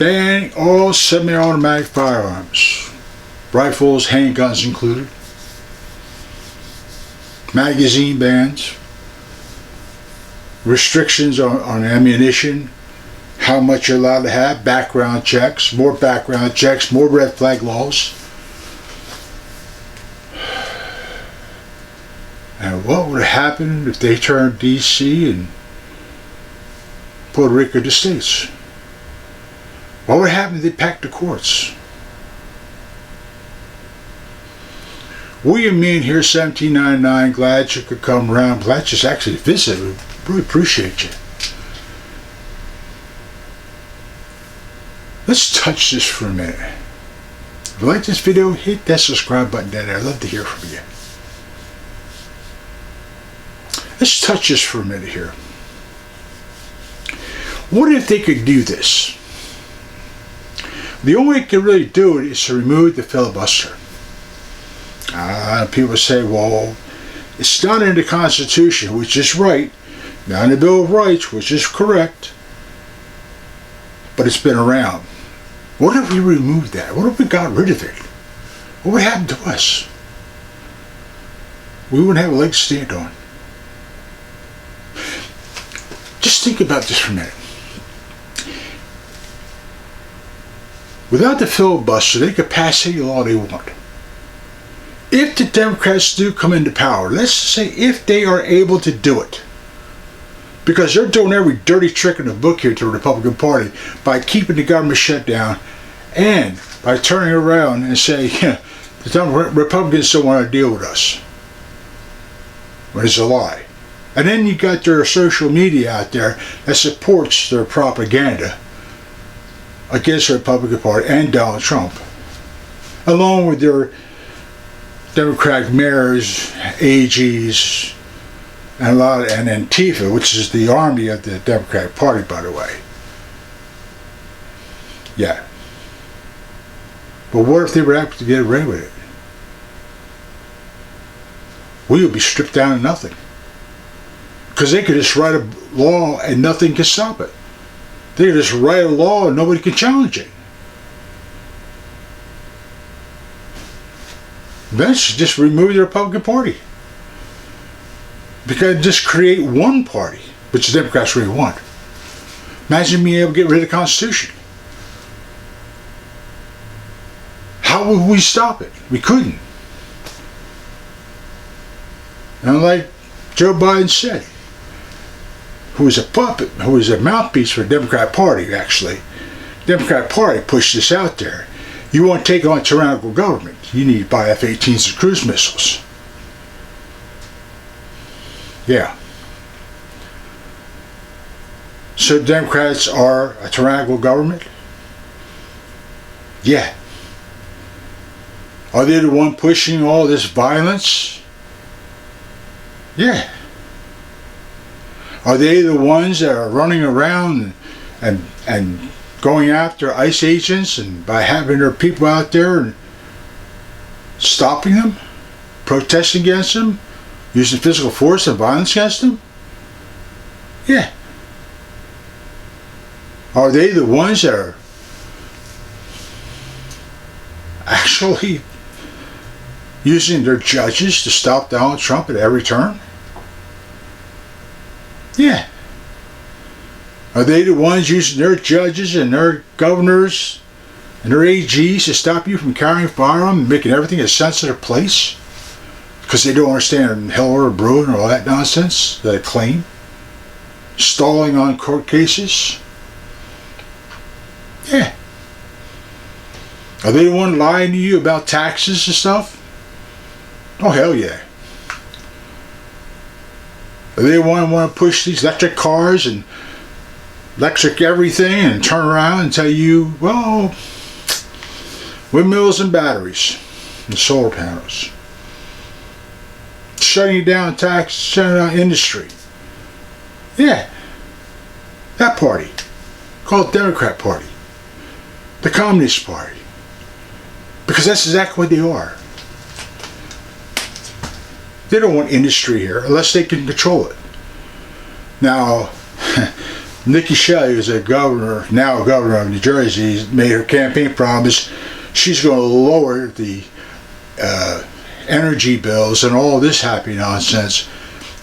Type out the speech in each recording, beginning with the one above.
banning all semi-automatic firearms, rifles, handguns included, magazine bans, restrictions on ammunition, how much you're allowed to have, background checks, more red flag laws. And what would happen if they turned D.C. and Puerto Rico to states? What would happen if they packed the courts? William Mean here, 1799. Glad you could come around. Glad you actually visit. We really appreciate you. Let's touch this for a minute. If you like this video, hit that subscribe button down there. I'd love to hear from you. Let's touch this for a minute here. What if they could do this? The only way they could really do it is to remove the filibuster. People say, well, it's not in the Constitution, which is right, not in the Bill of Rights, which is correct, but it's been around. What if we removed that? What if we got rid of it? What would happen to us? We wouldn't have a leg to stand on. Just think about this for a minute. Without the filibuster, they could pass any law they want. If the Democrats do come into power, let's say if they are able to do it, because they're doing every dirty trick in the book here to the Republican Party by keeping the government shut down and by turning around and saying, yeah, the Republicans don't want to deal with us. When it's a lie. And then you got their social media out there that supports their propaganda against the Republican Party and Donald Trump, along with their Democratic mayors, AGs, and Antifa, which is the army of the Democratic Party, by the way. Yeah. But what if they were able to get away with it? We would be stripped down to nothing. Because they could just write a law and nothing can stop it. They could just write a law and nobody can challenge it. Eventually, just remove the Republican Party. Because just create one party, which the Democrats really want. Imagine being able to get rid of the Constitution. How would we stop it? We couldn't. And like Joe Biden said, who was a puppet, who was a mouthpiece for the Democrat Party, actually. The Democrat Party pushed this out there. You want to take on tyrannical government, you need to buy F-18s and cruise missiles. Yeah. So the Democrats are a tyrannical government? Yeah. Are they the one pushing all this violence? Yeah. Are they the ones that are running around and going after ICE agents and by having their people out there and stopping them, protesting against them, using physical force and violence against them? Yeah. Are they the ones that are actually using their judges to stop Donald Trump at every turn? Yeah. Are they the ones using their judges and their governors and their AGs to stop you from carrying a firearm and making everything a sensitive place? Because they don't understand hell or brewing or all that nonsense that they claim? Stalling on court cases? Yeah. Are they the one lying to you about taxes and stuff? Oh, hell yeah. Are they the one who want to push these electric cars and electric everything and turn around and tell you, well, windmills and batteries and solar panels. Shutting down tax, shutting down industry. Yeah. That party. Called Democrat Party. The Communist Party. Because that's exactly what they are. They don't want industry here unless they can control it. Now, Nikki Haley is a governor, now governor of New Jersey, made her campaign promise she's going to lower the energy bills and all this happy nonsense.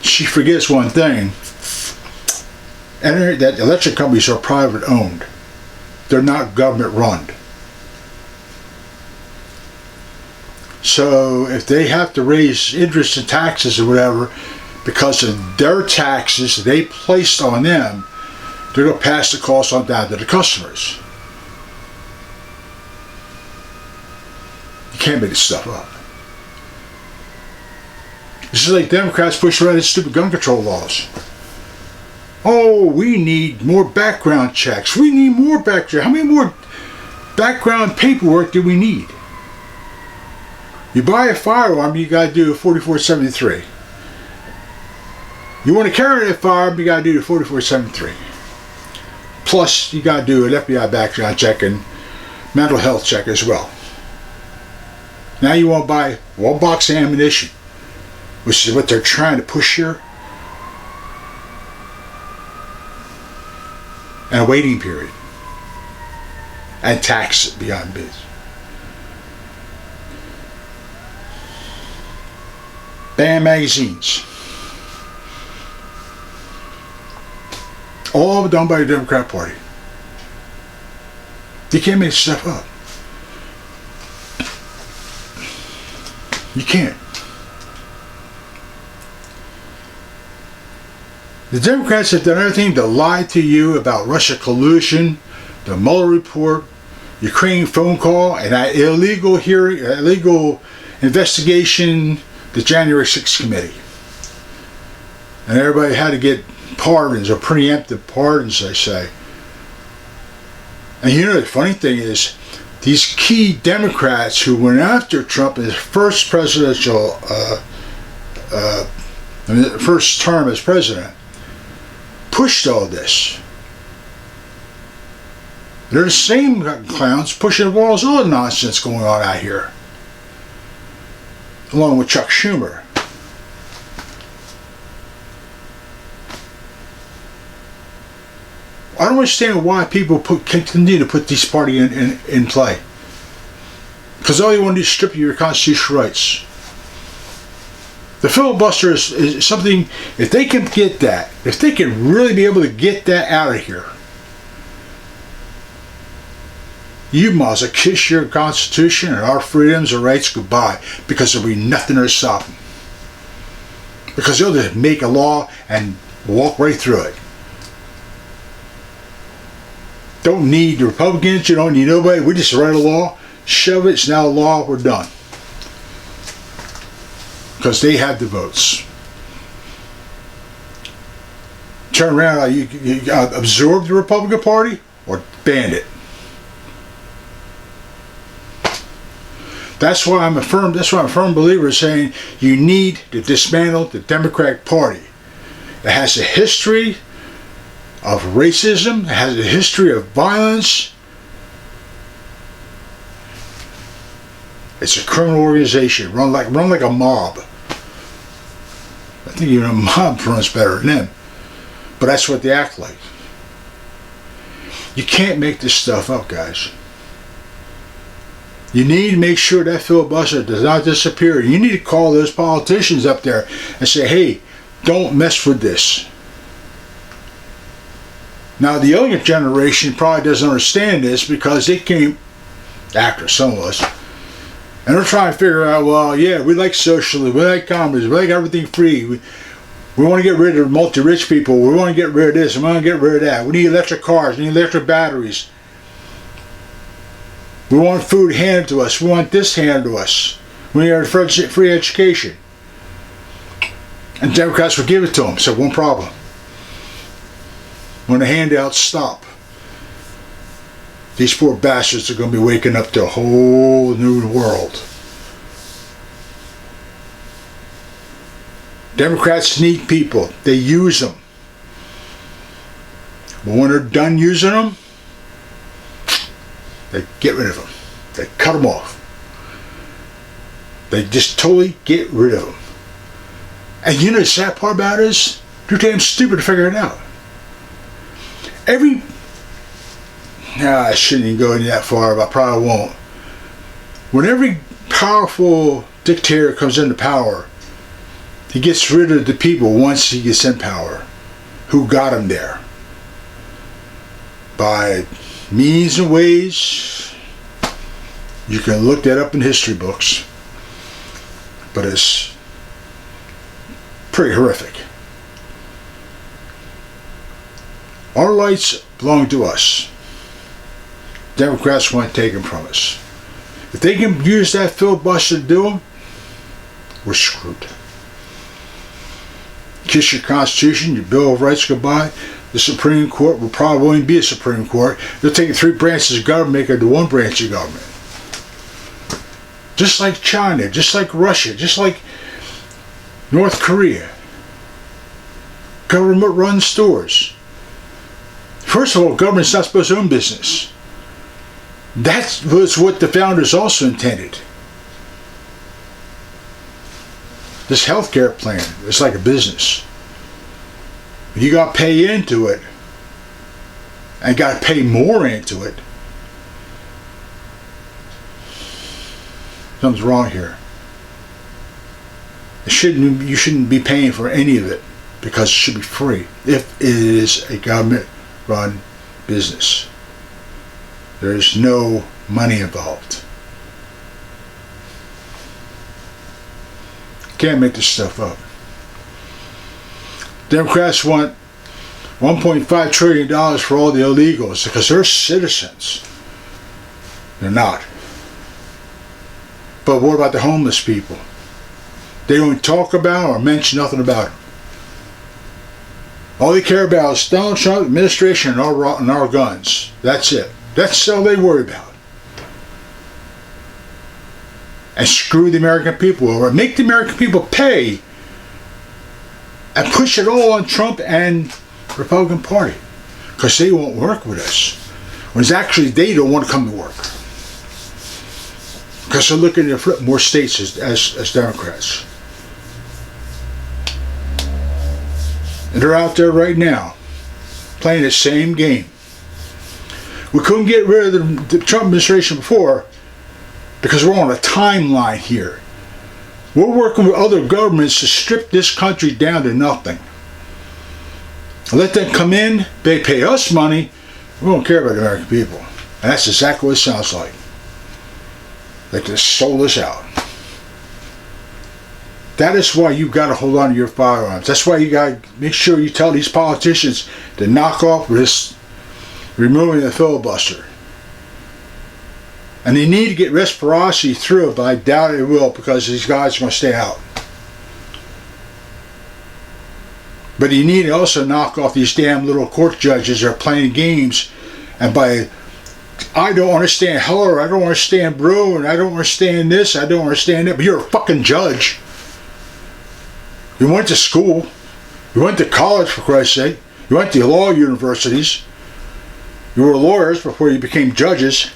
She forgets one thing, that electric companies are private owned. They're not government run. So if they have to raise interest and taxes or whatever because of their taxes they placed on them, they're going to pass the cost on down to the customers. You can't make this stuff up. This is like Democrats pushing around these stupid gun control laws. Oh, we need more background checks. We need more background checks. How many more background paperwork do we need? You buy a firearm, you got to do a 4473. You want to carry that firearm, you got to do the 4473. Plus, you got to do an FBI background check and mental health check as well. Now you want to buy one box of ammunition, which is what they're trying to push here, and a waiting period, and tax it beyond bids. Ban magazines. All done by the Democrat Party. You can't make stuff up. You can't. The Democrats have done everything to lie to you about Russia collusion, the Mueller report, Ukraine phone call, and that illegal hearing, illegal investigation, the January 6th committee. And everybody had to get pardons, or preemptive pardons, they say. And you know the funny thing is, these key Democrats who went after Trump in his first presidential, first term as president, pushed all this. They're the same clowns pushing all this other nonsense going on out here, along with Chuck Schumer. I don't understand why people continue to put this party in play. Because all you want to do is strip you of your constitutional rights. The filibuster is something, if they can get that, if they can really be able to get that out of here, you might as well kiss your Constitution and our freedoms and rights goodbye, because there'll be nothing to stop them. Because they'll just make a law and walk right through it. Don't need the Republicans, you don't need nobody. We just write a law, shove it, it's now a law, we're done. Because they have the votes. Turn around, you absorb the Republican Party or ban it. That's why I'm a firm believer saying you need to dismantle the Democratic Party. It has a history of racism, it has a history of violence. It's a criminal organization, run like a mob. I think even a mob runs better than them. But that's what they act like. You can't make this stuff up, guys. You need to make sure that filibuster does not disappear. You need to call those politicians up there and say, hey, don't mess with this. Now, the younger generation probably doesn't understand this because they came after some of us. And they're trying to figure out, well, yeah, we like socialism, we like communism, we like everything free. We want to get rid of multi-rich people. We want to get rid of this. We want to get rid of that. We need electric cars. We need electric batteries. We want food handed to us. We want this handed to us. We need our free education. And Democrats will give it to them. So one problem. When the handouts stop, these poor bastards are going to be waking up to a whole new world. Democrats need people. They use them. But when they're done using them, they get rid of them. They cut them off. They just totally get rid of them. And you know the sad part about it is, they're damn stupid to figure it out. I shouldn't even go into that far, but I probably won't. When every powerful dictator comes into power, he gets rid of the people once he gets in power, who got him there. By means and ways, you can look that up in history books, but it's pretty horrific. Our rights belong to us. Democrats want to take them from us. If they can use that filibuster to do them, we're screwed. Kiss your Constitution, your Bill of Rights goodbye. The Supreme Court will probably only be a Supreme Court. They'll take 3 branches of government, make it to 1 branch of government. Just like China, just like Russia, just like North Korea. Government runs stores. First of all, government's not supposed to own business. That was what the founders also intended. This healthcare plan is like a business. You got to pay into it and got to pay more into it. Something's wrong here. You shouldn't be paying for any of it because it should be free if it is a government-run business. There's no money involved. Can't make this stuff up. Democrats want $1.5 trillion for all the illegals because they're citizens. They're not. But what about the homeless people? They don't talk about or mention nothing about them. All they care about is Donald Trump administration and our guns. That's it. That's all they worry about. And screw the American people over. Make the American people pay and push it all on Trump and the Republican Party. Because they won't work with us. When it's actually they don't want to come to work. Because they're looking to flip more states as Democrats. And they're out there right now playing the same game. We couldn't get rid of the Trump administration before because we're on a timeline here. We're working with other governments to strip this country down to nothing. Let them come in, they pay us money, we don't care about the American people. And that's exactly what it sounds like. They just sold us out. That is why you got to hold on to your firearms. That's why you got to make sure you tell these politicians to knock off this removing the filibuster. And they need to get reciprocity through it, but I doubt it will because these guys are going to stay out. But you need to also knock off these damn little court judges that are playing games. And by, I don't understand Heller, I don't understand Brew, and I don't understand this, I don't understand that, but you're a fucking judge. You went to school. You went to college, for Christ's sake. You went to law universities. You were lawyers before you became judges.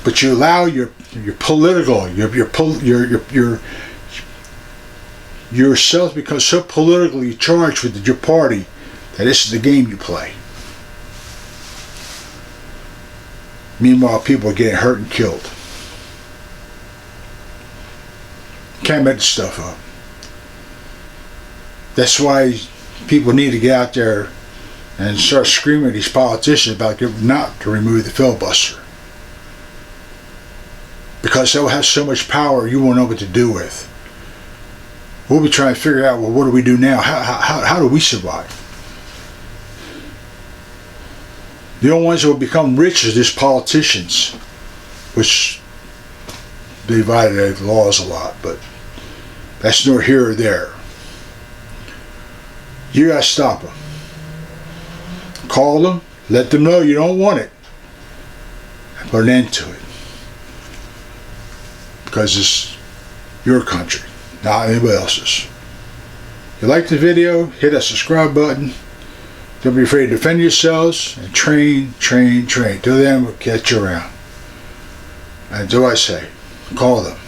But you allow your political, yourself becomes so politically charged with your party that this is the game you play. Meanwhile, people are getting hurt and killed. Can't make this stuff up. That's why people need to get out there and start screaming at these politicians about not to remove the filibuster. Because they'll have so much power you won't know what to do with. We'll be trying to figure out, well, what do we do now? How do we survive? The only ones that will become rich are these politicians, which they violate the laws a lot, but that's nor here or there. You gotta stop them. Call them, let them know you don't want it, and put an end to it. Because it's your country, not anybody else's. If you like the video, hit that subscribe button. Don't be afraid to defend yourselves and train, train, train. Till then, we'll catch you around. And do I say, call them.